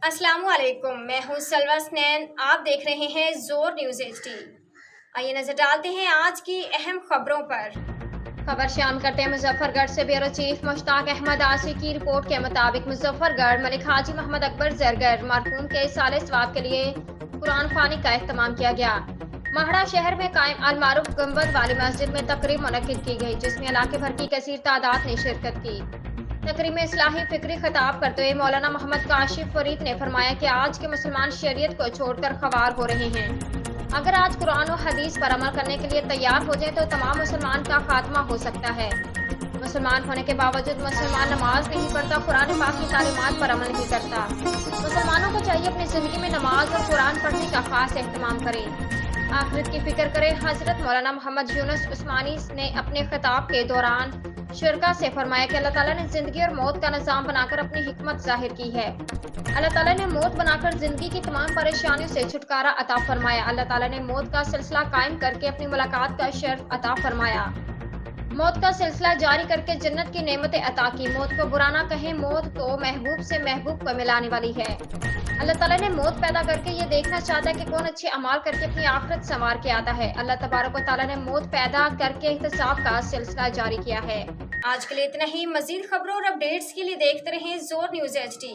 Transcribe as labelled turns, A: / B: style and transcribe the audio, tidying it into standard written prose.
A: السلام علیکم، میں ہوں سلوہ سنین، آپ دیکھ رہے ہیں زور نیوز ایچ ڈی۔ آئیے نظر ڈالتے ہیں آج کی اہم خبروں پر۔ خبر شامل کرتے ہیں مظفر گڑھ سے بیورو چیف مشتاق احمد آسی کی رپورٹ کے مطابق مظفر گڑھ ملک حاجی محمد اکبر زرگر مرحوم کے سال ثواب کے لیے قرآن خوانی کا اہتمام کیا گیا۔ مہڑا شہر میں قائم المعروف گنبد والی مسجد میں تقریب منعقد کی گئی، جس میں علاقے بھر کی کثیر تعداد نے شرکت کی۔ تقریب میں اصلاحی فکری خطاب کرتے ہوئے مولانا محمد کاشف فرید نے فرمایا کہ آج کے مسلمان شریعت کو چھوڑ کر خوار ہو رہے ہیں۔ اگر آج قرآن و حدیث پر عمل کرنے کے لیے تیار ہو جائیں تو تمام مسلمان کا خاتمہ ہو سکتا ہے۔ مسلمان ہونے کے باوجود مسلمان نماز نہیں پڑھتا، قرآن پاک کی تعلیمات پر عمل نہیں کرتا۔ مسلمانوں کو چاہیے اپنی زندگی میں نماز اور قرآن پڑھنے کا خاص اہتمام کریں، آخرت کی فکر کریں۔ حضرت مولانا محمد یونس عثمانی نے اپنے خطاب کے دوران شرکاء سے فرمایا کہ اللہ تعالیٰ نے زندگی اور موت کا نظام بنا کر اپنی حکمت ظاہر کی ہے۔ اللہ تعالیٰ نے موت بنا کر زندگی کی تمام پریشانیوں سے چھٹکارا عطا فرمایا۔ اللہ تعالیٰ نے موت کا سلسلہ قائم کر کے اپنی ملاقات کا شرف عطا فرمایا۔ موت کا سلسلہ جاری کر کے جنت کی نعمتیں عطا کی۔ موت کو برا نہ کہیں، موت تو محبوب سے محبوب کو ملانے والی ہے۔ اللہ تعالیٰ نے موت پیدا کر کے یہ دیکھنا چاہتا ہے کہ کون اچھے اعمال کر کے اپنی آخرت سنوار کے آتا ہے۔ اللہ تبارک و تعالیٰ نے موت پیدا کر کے احتساب کا سلسلہ جاری کیا ہے۔ آج کے لیے اتنا ہی۔ مزید خبروں اور اپڈیٹس کے لیے دیکھتے رہیں زور نیوز ایچ ڈی۔